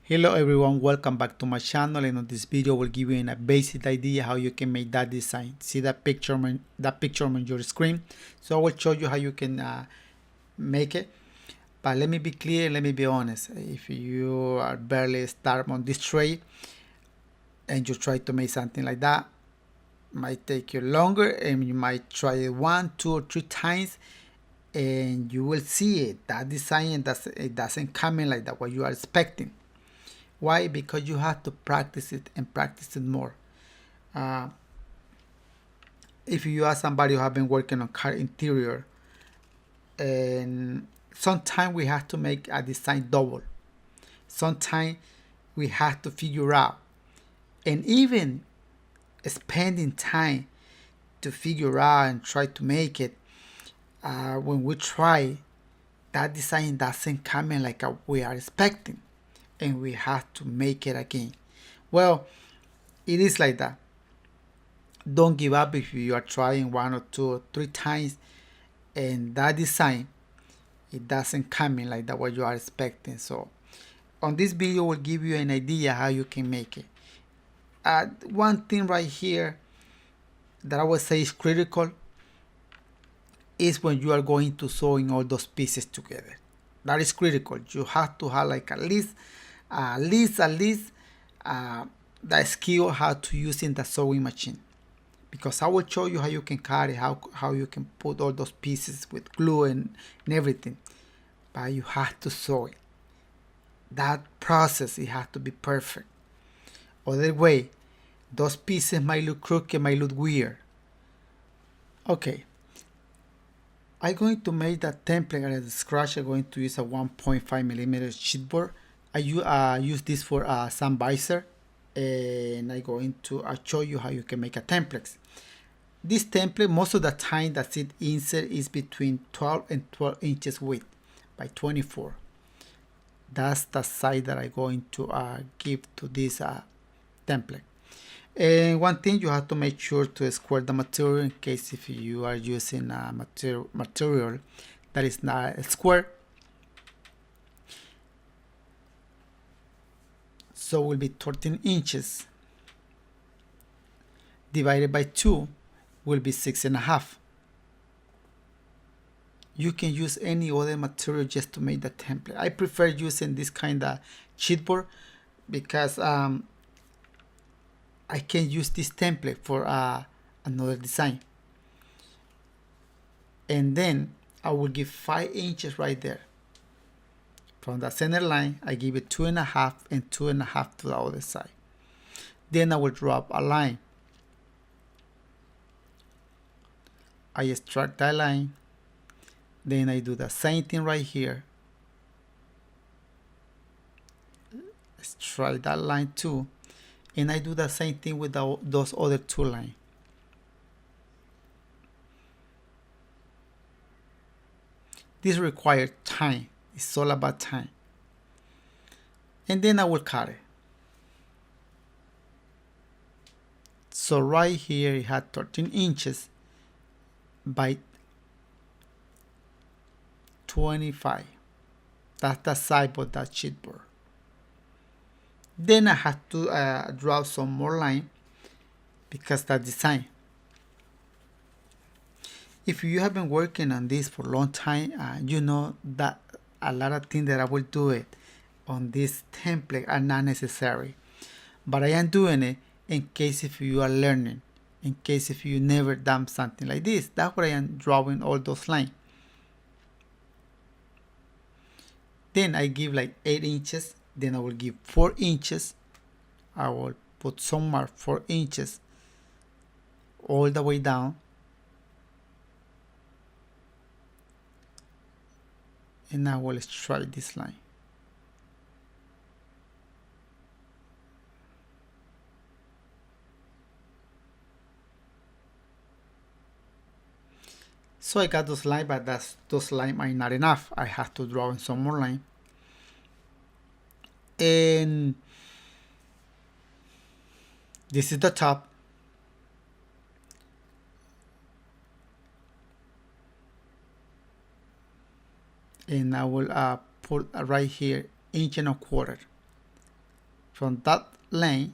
Hello everyone, welcome back to my channel, and on this video will give you a basic idea how you can make that design. See that picture on your screen? So I will show you how you can make it. But let me be clear, let me be honest. If you are barely start on this trade and you try to make something like that, might take you longer, and you might try it 1, 2, or 3 times, and you will see it. That design doesn't come in like that what you are expecting. Why? Because you have to practice it and practice it more. If you are somebody who have been working on car interior, and sometimes we have to make a design double. Sometimes we have to figure out, and even spending time to figure out and try to make it. When we try, that design doesn't come in like we are expecting, and we have to make it again. Well, it is like that. Don't give up if you are trying 1 or 2 or 3 times and that design, it doesn't come in like that what you are expecting. So on this video will give you an idea how you can make it. One thing right here that I would say is critical is when you are going to sewing all those pieces together. That is critical. You have to have like at least the skill how to using the sewing machine, because I will show you how you can cut it, how you can put all those pieces with glue and everything, but you have to sew it. That process, it has to be perfect. Other way, those pieces might look crooked, might look weird. Okay, I'm going to make that template as a scratch. I'm going to use a 1.5 millimeter chipboard. I use this for some visor, and I'm going to show you how you can make a template. This template, most of the time that it insert is between 12 and 12 inches width by 24. That's the size that I'm going to give to this template. And one thing, you have to make sure to square the material in case if you are using a material that is not square. So it will be 13 inches divided by 2 will be 6.5. You can use any other material just to make the template. I prefer using this kind of chipboard because I can use this template for another design. And then I will give 5 inches right there. From the center line, I give it 2.5 and 2.5 to the other side. Then I will drop a line. I extract that line. Then I do the same thing right here. Extract that line too. And I do the same thing with those other 2 lines. This requires time. It's all about time. And then I will cut it. So right here it had 13 inches by 25. That's the size of that chipboard. Then I have to draw some more line because that design. If you have been working on this for a long time, you know that a lot of things that I will do it on this template are not necessary. But I am doing it in case if you are learning, in case if you never done something like this. That's why I am drawing all those lines. Then I give like 8 inches. Then I will give 4 inches. I will put somewhere 4 inches all the way down. And I will extract this line. So I got those lines, but those lines are not enough. I have to draw in some more line. And this is the top. And I will put right here 1.25 inches. From that line,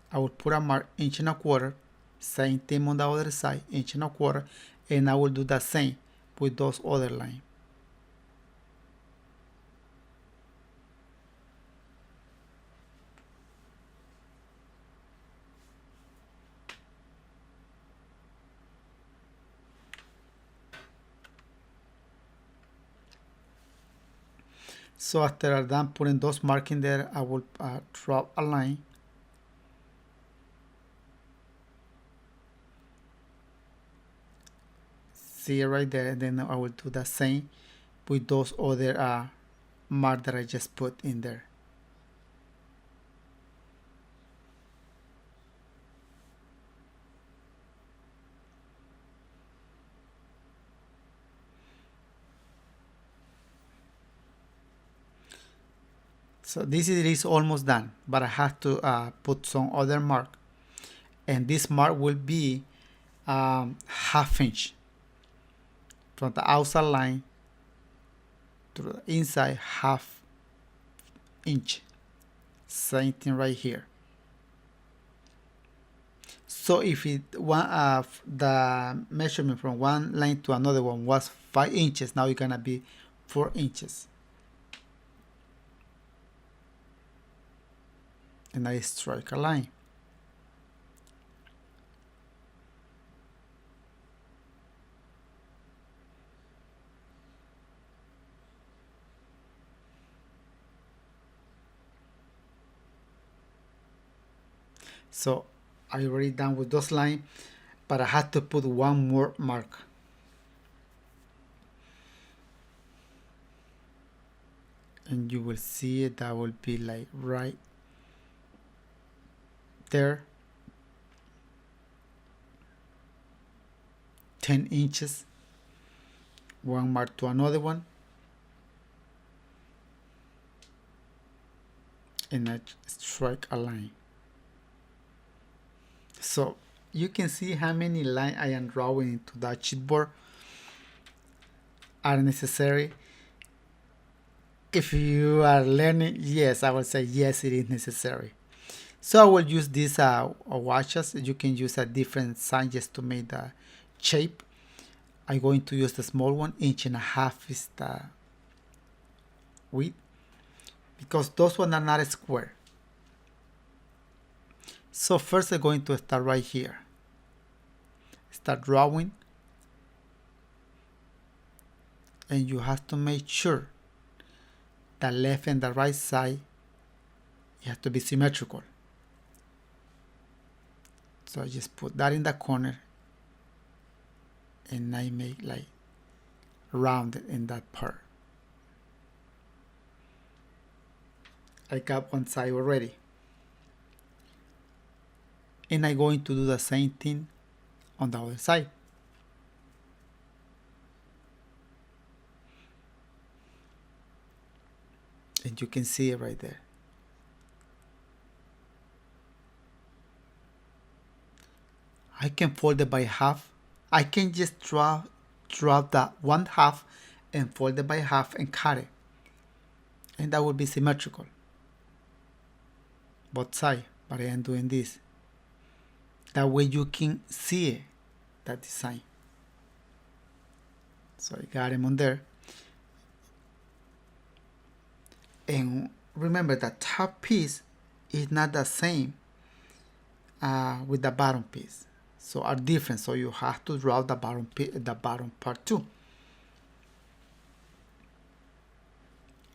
I will put a mark 1.25 inches, same thing on the other side, 1.25 inches, and I will do the same with those other lines. So after I'm done putting those marks in there, I will drop a line. See it right there, and then I will do the same with those other marks that I just put in there. So this is almost done, but I have to put some other mark, and this mark will be 1/2 inch from the outside line to the inside, 1/2 inch. Same thing right here. So if the measurement from one line to another one was 5 inches, now it's gonna be 4 inches. And I strike a line. So I already done with those lines, but I had to put one more mark. And you will see it, that will be like right there, 10 inches, one mark to another one, and I strike a line. So you can see how many lines I am drawing into that chipboard are necessary. If you are learning, yes, I would say yes, it is necessary. So I will use these watches. You can use a different size just to make the shape. I'm going to use the small one, 1.5 inches is the width, because those ones are not square. So first I'm going to start right here. Start drawing, and you have to make sure the left and the right side, you have to be symmetrical. So I just put that in the corner, and I make like rounded in that part. I got one side already. And I'm going to do the same thing on the other side. And you can see it right there. I can fold it by half. I can just drop that 1/2 and fold it by half and cut it. And that would be symmetrical. Both sides, but I am doing this. That way you can see it, that design. So I got him on there. And remember, the top piece is not the same with the bottom piece. So are different. So you have to draw the bottom part too.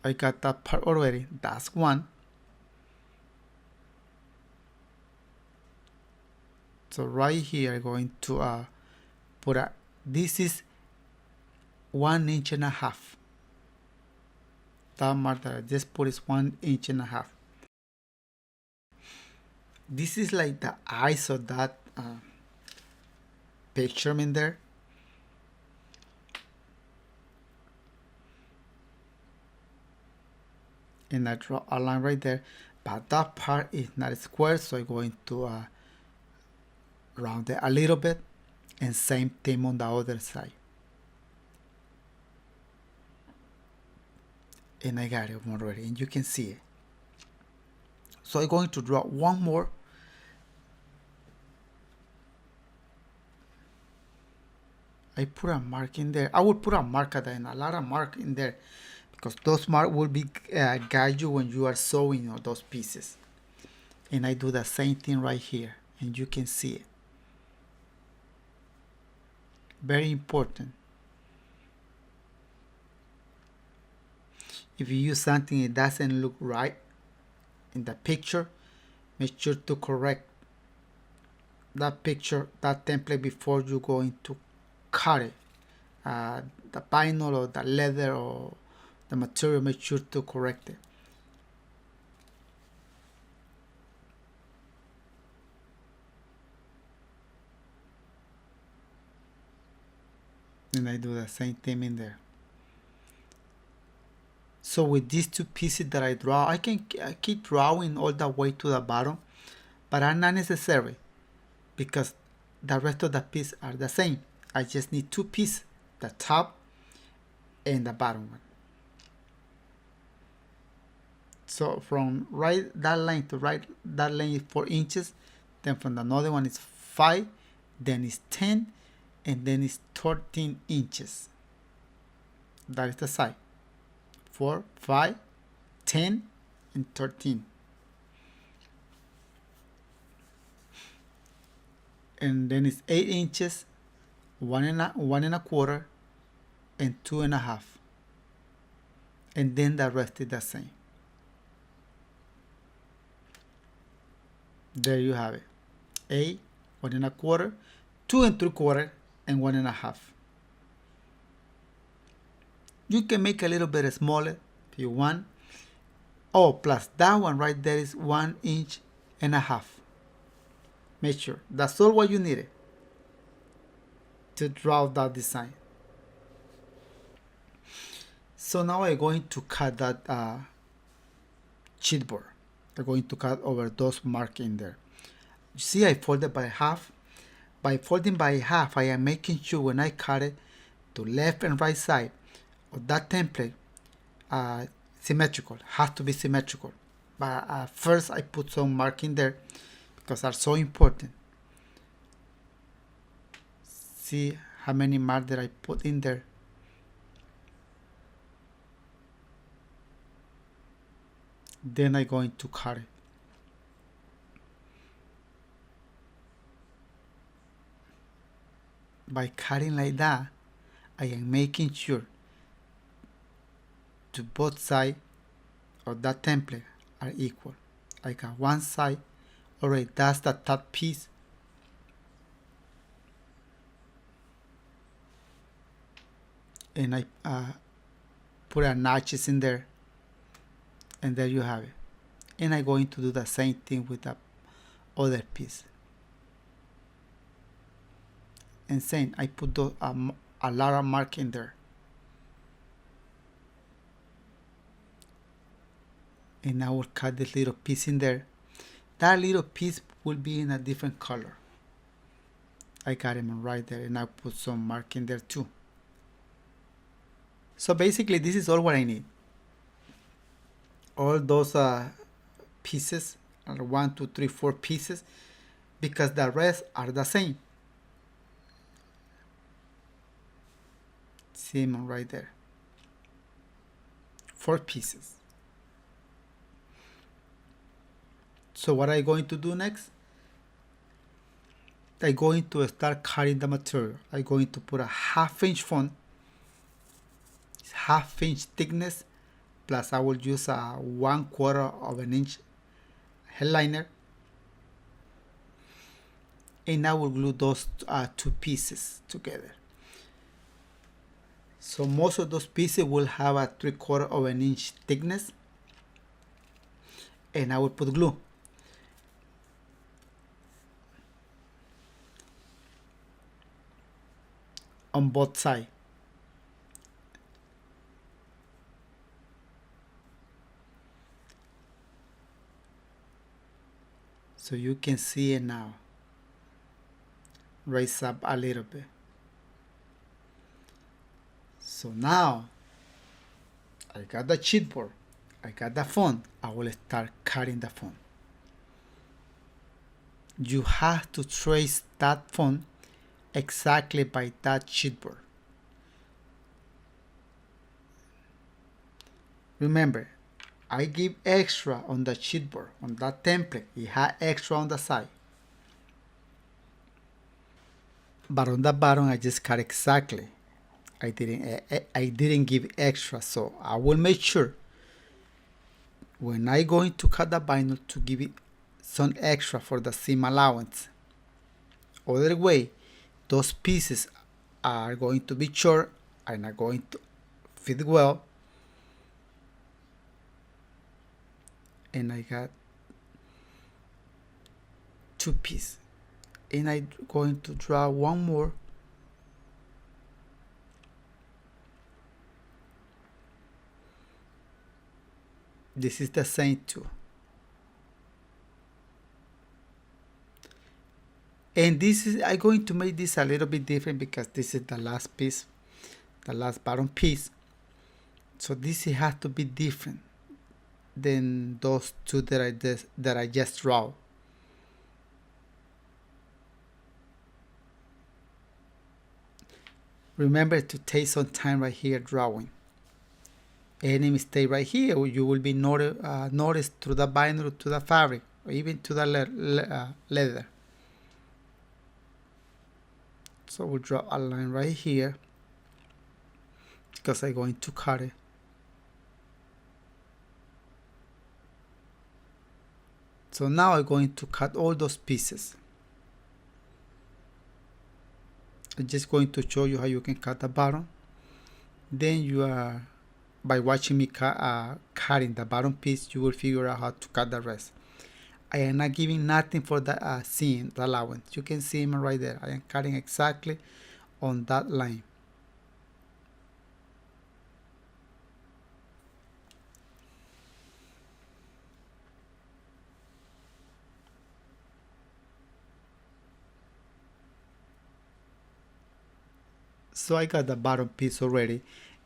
I got that part already. That's one. So right here, I'm going to put this is 1.5 inches. That mark that I just put is 1.5 inches. This is like the eyes of that picture in there. And I draw a line right there, but that part is not square, so I'm going to round it a little bit, and same thing on the other side. And I got it already, and you can see it. So I'm going to draw one more. I put a mark in there. I will put a mark at and a lot of mark in there because those marks will be guide you when you are sewing on those pieces. And I do the same thing right here, and you can see it. Very important. If you use something it doesn't look right in the picture, make sure to correct that picture, that template before you go into cut it. The vinyl or the leather or the material, make sure to correct it. And I do the same thing in there. So with these two pieces that I draw, I can keep drawing all the way to the bottom, but are not necessary because the rest of the pieces are the same. I just need two pieces, the top and the bottom one. So from right that line to right that line is 4 inches, then from another one is 5, then it's 10, and then it's 13 inches. That is the side. 4, 5, 10, and 13. And then it's 8 inches, 1 1/4, and 2.5. And then the rest is the same. There you have it. 8, 1 1/4, 2 3/4, and 1.5. You can make a little bit smaller if you want. Oh, plus that one right there is 1.5 inches. Make sure that's all what you needed to draw that design. So now I'm going to cut that chipboard. I'm going to cut over those marks in there. You see, I folded by half. By folding by half, I am making sure when I cut it to left and right side of that template symmetrical. Has to be symmetrical. But first I put some mark in there because they're so important. See how many marks that I put in there. Then I'm going to cut it. By cutting like that, I am making sure to both sides of that template are equal. I got one side, alright, that's the top piece. And I put a notches in there, and there you have it. And I'm going to do the same thing with the other piece. And same, I put a lot of mark in there. And I will cut this little piece in there. That little piece will be in a different color. I got him right there, and I put some mark in there too. So basically this is all what I need. All those pieces are 1, 2, 3, 4 pieces, because the rest are the same. See them right there. 4 pieces. So what I'm going to do next? I'm going to start cutting the material. I'm going to put a 1/2 inch font, 1/2 inch thickness, plus I will use a 1/4 inch headliner, and I will glue those 2 pieces together. So most of those pieces will have a 3/4 inch thickness, and I will put glue. On both sides. So you can see it now. Raise up a little bit. So now I got the chipboard, I got the font. I will start cutting the font. you have to trace that font exactly by that chipboard. Remember, I give extra on the chipboard, on that template. It had extra on the side. But on the bottom, I just cut exactly. I didn't give extra, so I will make sure when I going to cut the vinyl to give it some extra for the seam allowance. Other way, those pieces are going to be short and are going to fit well. And I got 2 pieces. And I'm going to draw one more. This is the same too. And this is, I'm going to make this a little bit different because this is the last piece, the last bottom piece. So this has to be different than those two that I just draw. Remember to take some time right here drawing. Any mistake right here, you will be noticed through the vinyl, to the fabric, or even to the leather. So we'll draw a line right here because I'm going to cut it. So now I'm going to cut all those pieces. I'm just going to show you how you can cut the bottom. Then you are, by watching me cutting the bottom piece, you will figure out how to cut the rest. I am not giving nothing for the seam, the allowance. You can see them right there. I am cutting exactly on that line. So I got the bottom piece already,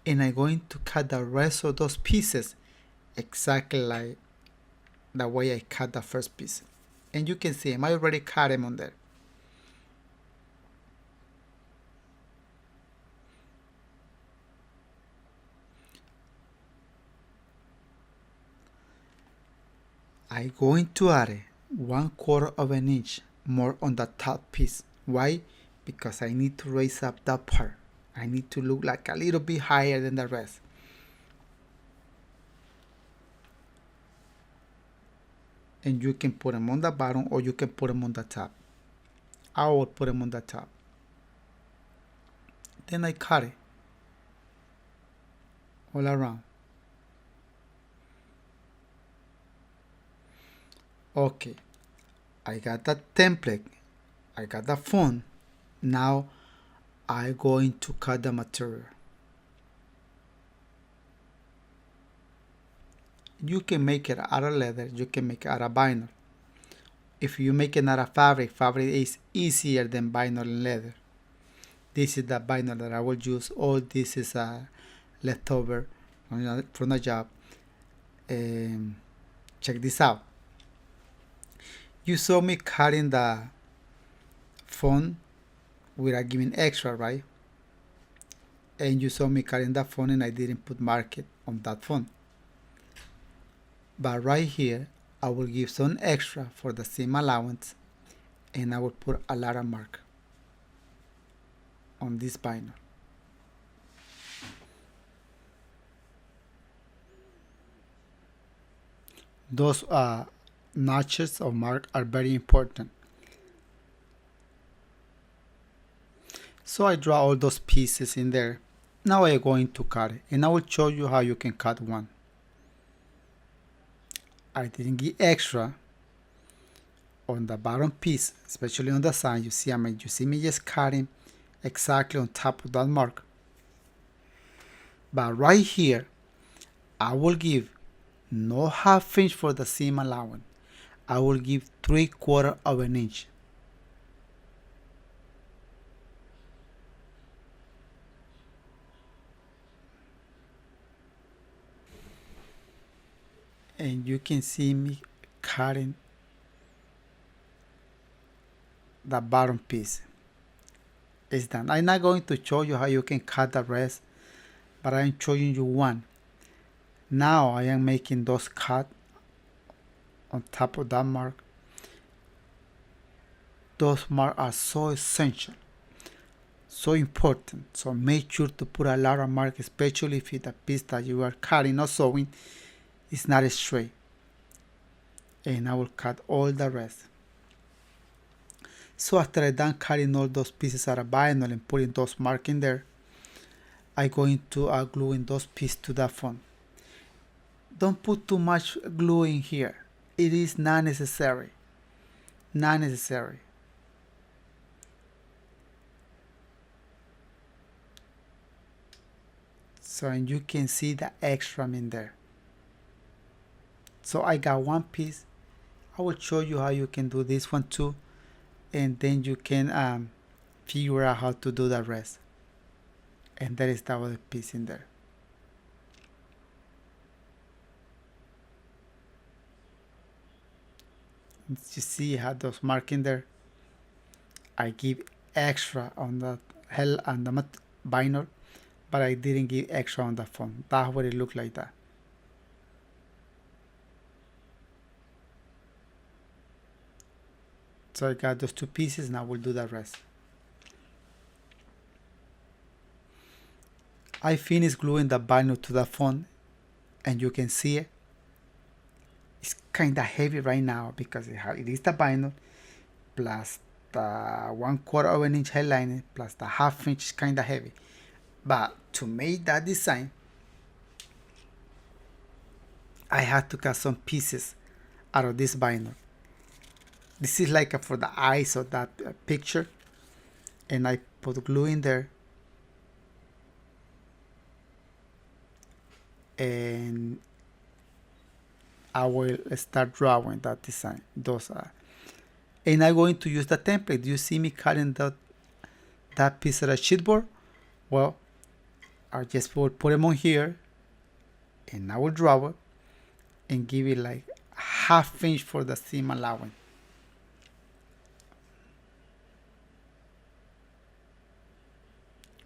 and I'm going to cut the rest of those pieces exactly like the way I cut the first piece. And you can see them. I already cut them on there. I'm going to add 1/4 of an inch more on the top piece. Why? Because I need to raise up that part. I need to look like a little bit higher than the rest. And you can put them on the bottom or you can put them on the top. I will put them on the top. Then I cut it all around. Okay, I got that template. I got the font. Now I'm going to cut the material. You can make it out of leather, you can make it out of vinyl. If you make it out of fabric, fabric is easier than vinyl and leather. This is the vinyl that I will use. All this is leftover from the job. Check this out. You saw me cutting the font without giving extra, right? And you saw me cutting that font and I didn't put market on that font. But right here, I will give some extra for the seam allowance and I will put a lot of mark on this vinyl. Those notches or mark are very important. So I draw all those pieces in there. Now I'm going to cut it and I will show you how you can cut one. I didn't give extra on the bottom piece, especially on the side. You see me just cutting exactly on top of that mark. But right here, I will give no 1/2 inch for the seam allowance. I will give 3/4 of an inch. And you can see me cutting the bottom piece. It's done. I'm not going to show you how you can cut the rest, but I'm showing you one. Now I am making those cuts on top of that mark. Those marks are so essential, so important. So make sure to put a lot of marks, especially if the piece that you are cutting or sewing is not straight. And I will cut all the rest. So after I'm done cutting all those pieces out of vinyl and putting those marks in there, I'm going to glue in those pieces to the phone. Don't put too much glue in here. It is not necessary. Not necessary. So and you can see the extra in there. So I got one piece. I will show you how you can do this one too, and then you can figure out how to do the rest. And there is the other piece in there. You see how those marks in there? I give extra on the hell and the vinyl, but I didn't give extra on the phone. That's what it looked like that. So I got those two pieces, and I will do the rest. I finished gluing the vinyl to the phone, and you can see it. It's kind of heavy right now because it is the vinyl plus the 1/4 of an inch headliner plus the 1/2 inch is kind of heavy. But to make that design, I had to cut some pieces out of this vinyl. This is like for the eyes of that picture, and I put glue in there, and I will start drawing that design. Those are, and I'm going to use the template. You see me cutting that piece of the sheetboard? Well, I just will put them on here, and I will draw it and give it like 1/2 inch for the seam allowance.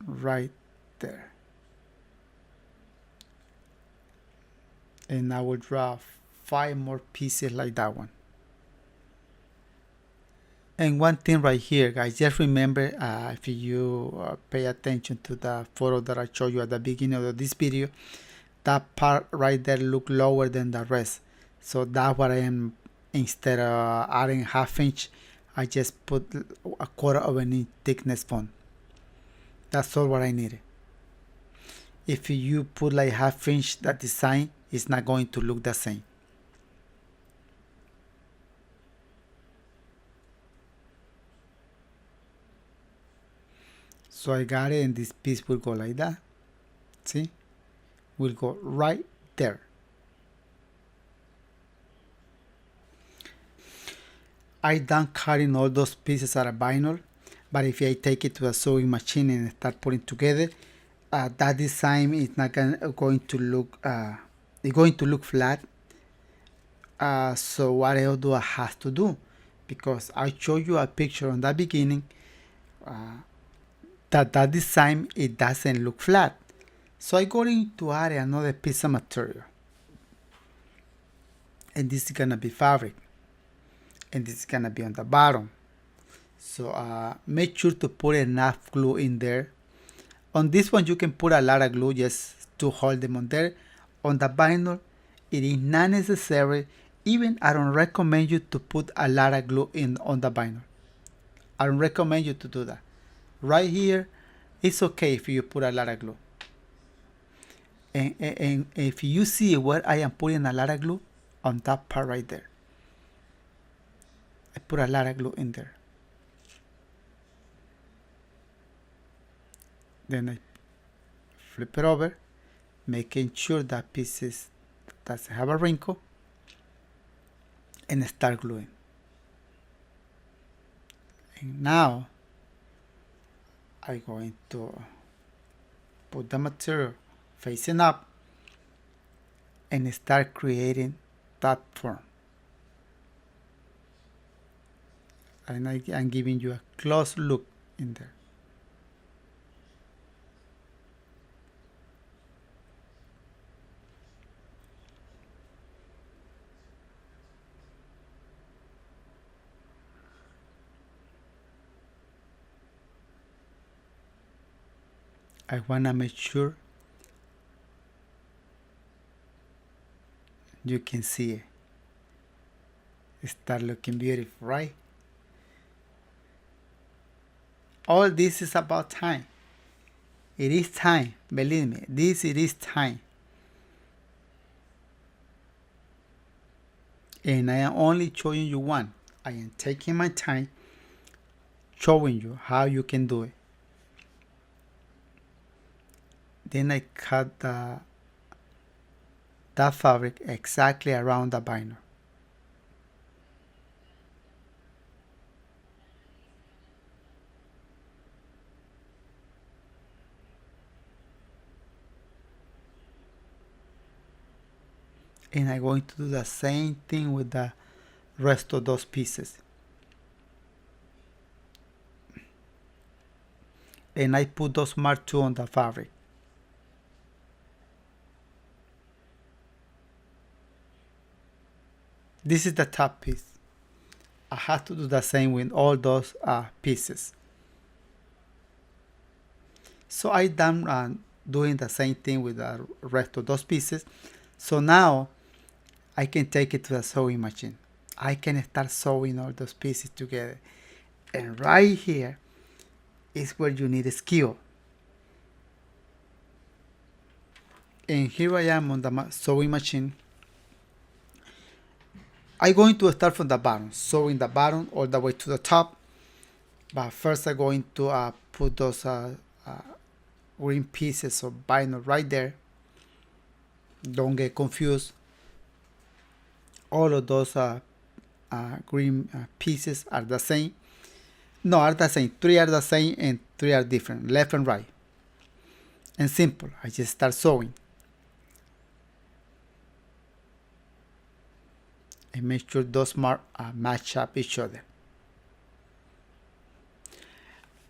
Right there. And I will draw 5 more pieces like that one. And one thing right here, guys, just remember, if you pay attention to the photo that I showed you at the beginning of this video, that part right there look lower than the rest. So that's what I am, instead of adding 1/2 inch, I just put 1/4 of an inch thickness font. That's all what I needed. If you put like 1/2 inch, that design is not going to look the same. So I got it, and this piece will go like that. See? Will go right there. I done cutting all those pieces out of vinyl, but if I take it to a sewing machine and start putting together, that design is not going to look it's going to look flat. So what else do I have to do? Because I showed you a picture on the beginning that design, it doesn't look flat. So I'm going to add another piece of material, and this is gonna be fabric, and this is gonna be on the bottom. So make sure to put enough glue in there. On this one you can put a lot of glue just to hold them on there. On the vinyl, it is not necessary. Even I don't recommend you to put a lot of glue on the vinyl. I don't recommend you to do that. Right here, it's okay if you put a lot of glue. And if you see where I am putting a lot of glue, on that part right there, I put a lot of glue in there. Then I flip it over, making sure that pieces doesn't have a wrinkle, and start gluing. And now I'm going to put the material facing up and start creating that form. and I'm giving you a close look in there. I want to make sure you can see it. Start looking beautiful, right? All this is about time. It is time, believe me, it is time. And I am only showing you one. I am taking my time showing you how you can do it. Then I cut that fabric exactly around the binder. And I'm going to do the same thing with the rest of those pieces. And I put those mark 2 on the fabric. This is the top piece. I have to do the same with all those pieces. So I done doing the same thing with the rest of those pieces. So now I can take it to the sewing machine. I can start sewing all those pieces together. And right here is where you need a skill. And here I am on the sewing machine. I'm going to start from the bottom, sewing the bottom all the way to the top. But first I'm going to put those green pieces of vinyl right there. Don't get confused. All of those green pieces are the same. No, are the same. 3 are the same and 3 are different, left and right. And simple. I just start sewing. And make sure those marks match up each other.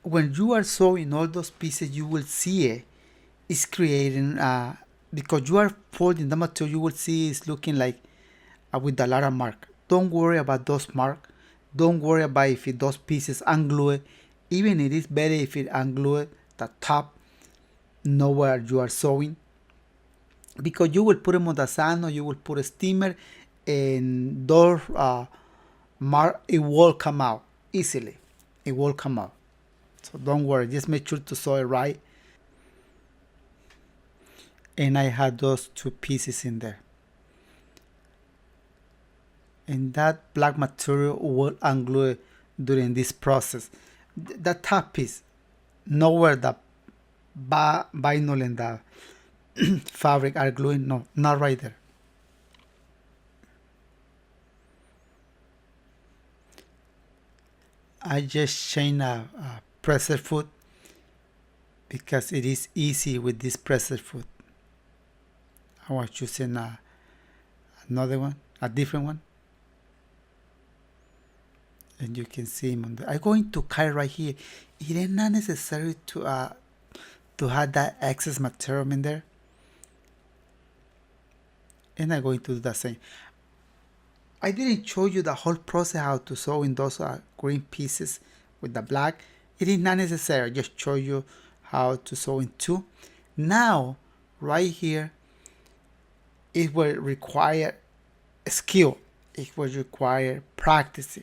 When you are sewing all those pieces, you will see it's creating, because you are folding the material, you will see it's looking like with a lot of mark. Don't worry about those marks. Don't worry about if those pieces unglued. Even it is better if it unglued the top, know where you are sewing. Because you will put them on the sun or you will put a steamer, and those mark, it will come out easily. It will come out. So don't worry, just make sure to sew it right. And I had those 2 pieces in there. And that black material will unglue during this process. The top piece, know where the vinyl and the fabric are gluing. No, not right there. I just change a presser foot because it is easy with this presser foot. I was choosing another one, a different one. And you can see him on the, I'm going to cut right here. It is not necessary to have that excess material in there. And I'm going to do the same. I didn't show you the whole process how to sew in those green pieces with the black. It is not necessary. Just show you how to sew in 2. Now, right here, it will require skill. It will require practice.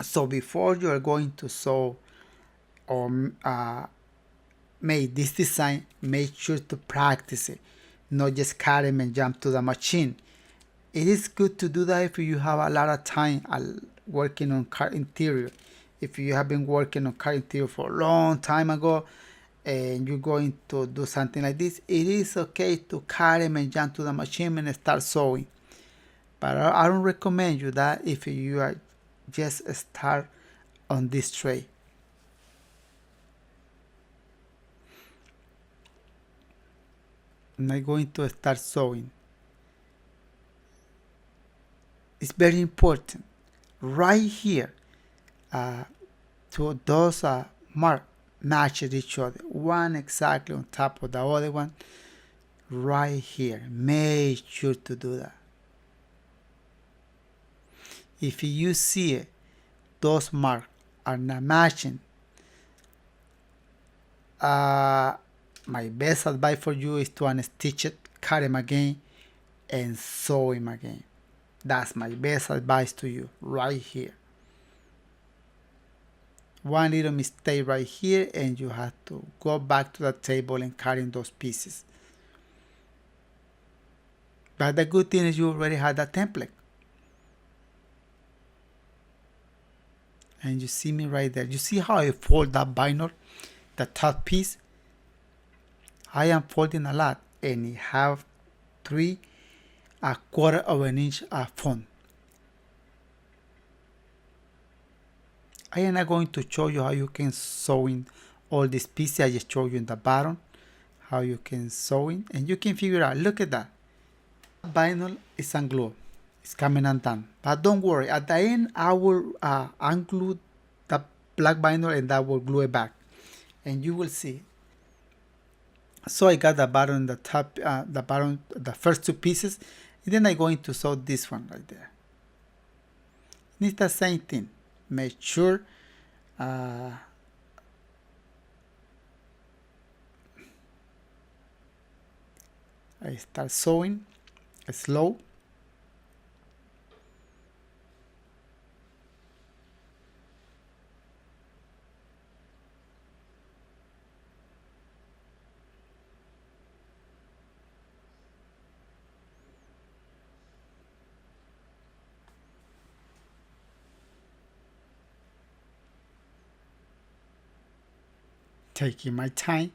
So before you are going to sew or make this design, make sure to practice it. Not just cut them and jump to the machine. It is good to do that if you have a lot of time working on car interior. If you have been working on car interior for a long time ago and you're going to do something like this, it is okay to cut them and jump to the machine and start sewing. But I don't recommend you that if you are just start on this tray. And I'm going to start sewing. It's very important. Right here, to those marks match each other, one exactly on top of the other one, right here. Make sure to do that. If you see it, those marks are not matching, my best advice for you is to unstitch it, cut them again, and sew them again. That's my best advice to you right here. One little mistake right here and you have to go back to the table and cutting those pieces. But the good thing is you already have that template. And you see me right there. You see how I fold that vinyl, the top piece? I am folding a lot and it have 3/4 of an inch font. I am not going to show you how you can sew in all these pieces. I just show you in the bottom how you can sew in, and you can figure out. Look at that. Vinyl is unglued. It's coming undone. But don't worry. At the end, I will unglue the black vinyl and that will glue it back, and you will see. So I got the bottom and the top, the bottom, the first two pieces, and then I'm going to sew this one right there. And it's the same thing. Make sure I start sewing slow. Taking my time.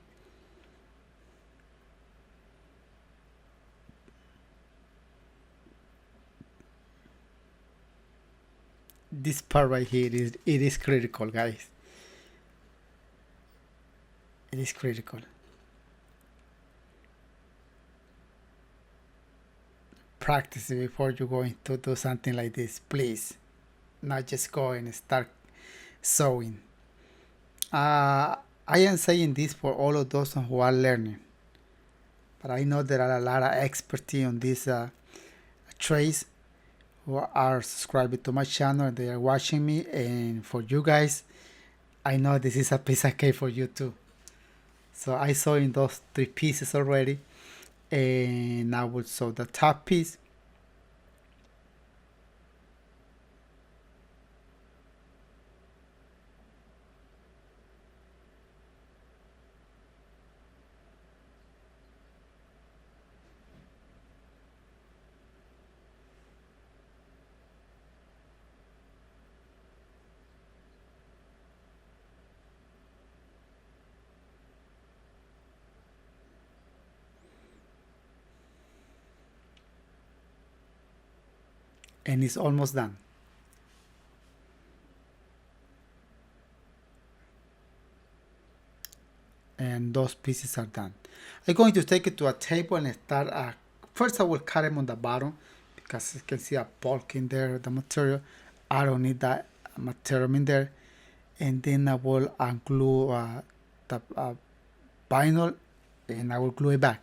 This part right here is critical, guys. It is critical. Practice it before you're going to do something like this, please. Not just go and start sewing. I am saying this for all of those who are learning, but I know there are a lot of expertise on these trays who are subscribed to my channel and they are watching me, and for you guys, I know this is a piece of cake for you too. So I sew in those 3 pieces already, and I will sew the top piece. And it's almost done. And those pieces are done. I'm going to take it to a table and start. First I will cut them on the bottom because you can see a bulk in there, the material. I don't need that material in there. And then I will unglue the vinyl and I will glue it back.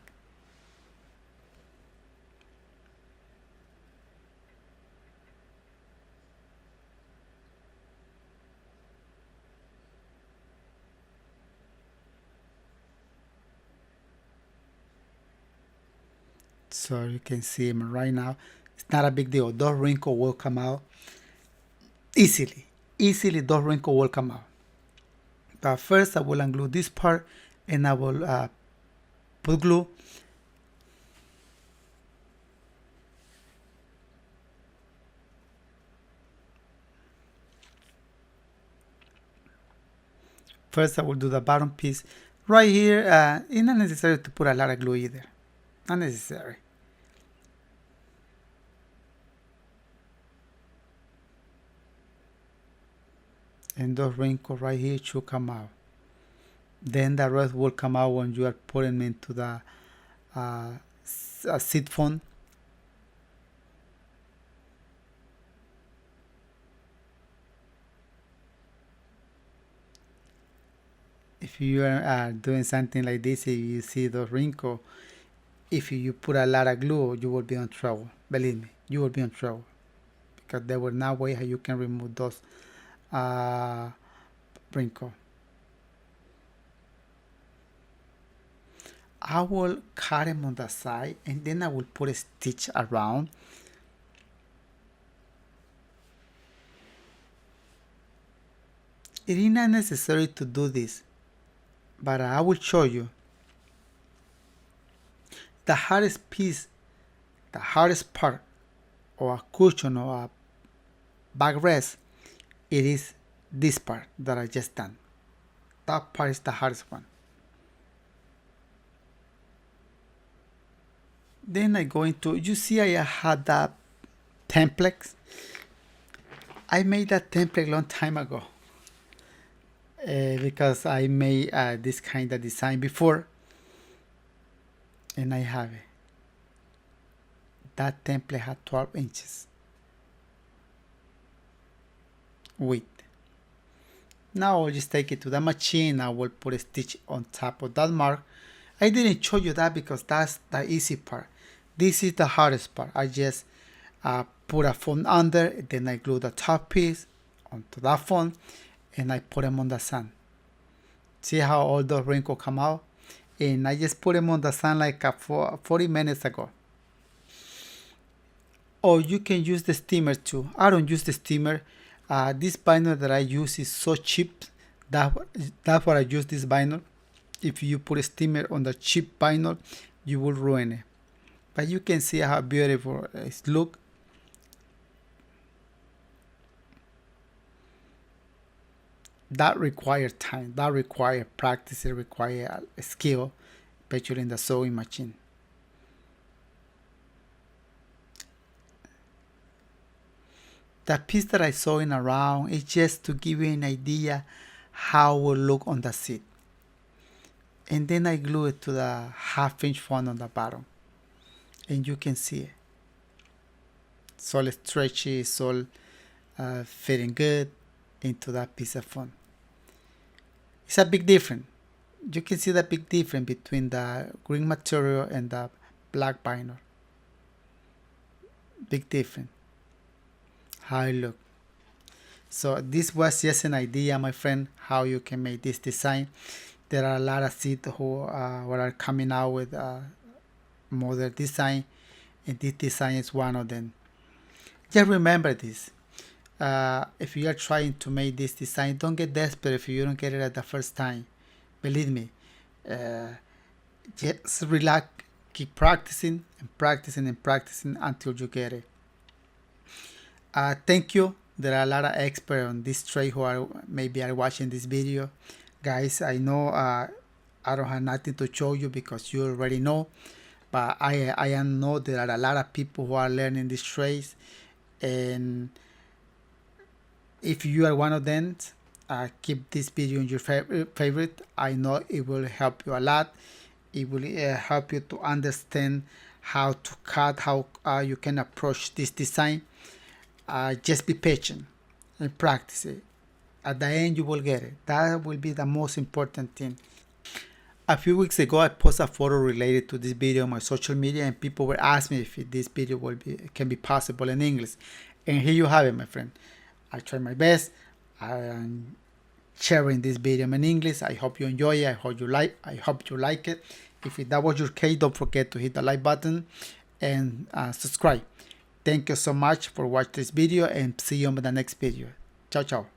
So you can see them right now. It's not a big deal. Those wrinkles will come out easily. Easily those wrinkles will come out. But first I will unglue this part and I will put glue. First I will do the bottom piece. Right here, it's not necessary to put a lot of glue either. Not necessary. And those wrinkles right here should come out. Then the rest will come out when you are putting into the seat foam. if you are doing something like this, if you see those wrinkles, if you put a lot of glue, you will be in trouble. Believe me, you will be in trouble, because there will not way how you can remove those wrinkles. I will cut them on the side, and then I will put a stitch around. It is not necessary to do this, but I will show you. The hardest piece, the hardest part, or a cushion or a backrest, it is this part that I just done. That part is the hardest one. Then I go into, you see I had that template. I made that template long time ago because I made this kind of design before, and I have it. That template had 12 inches width. Now I'll just take it to the machine. I will put a stitch on top of that mark. I didn't show you that because that's the easy part. This is the hardest part. I just put a phone under, then I glue the top piece onto that phone, and I put them on the sun. See how all those wrinkles come out? And I just put them on the sun like 40 minutes ago. Or you can use the steamer too. I don't use the steamer. This binder that I use is so cheap. That's why I use this binder. If you put a steamer on the cheap binder, you will ruin it. But you can see how beautiful it looks. That requires time. That requires practice. It requires skill, especially in the sewing machine. The piece that I sewing around is just to give you an idea how it will look on the seat. And then I glue it to the 1/2-inch phone on the bottom. And you can see it. It's all stretchy, it's all fitting good into that piece of foam. It's a big difference. You can see the big difference between the green material and the black binder. Big difference. How it look. So this was just an idea, my friend, how you can make this design. There are a lot of seats who are coming out with modern design, and this design is one of them. Just remember this. If you are trying to make this design, don't get desperate if you don't get it at the first time. Believe me, just relax, keep practicing and practicing and practicing until you get it. Thank you. There are a lot of experts on this trade who are maybe are watching this video. Guys, I know I don't have nothing to show you because you already know, but I know there are a lot of people who are learning these trades, and if you are one of them, keep this video in your favorite. I know it will help you a lot. It will help you to understand how to cut, how you can approach this design. Just be patient and practice it. At the end, you will get it. That will be the most important thing. A few weeks ago, I posted a photo related to this video on my social media, and people were asking me if this video can be possible in English. And here you have it, my friend. I tried my best. I am sharing this video in English. I hope you enjoy it. I hope you like it. If that was your case, don't forget to hit the like button and subscribe. Thank you so much for watching this video, and see you in the next video. Ciao, ciao.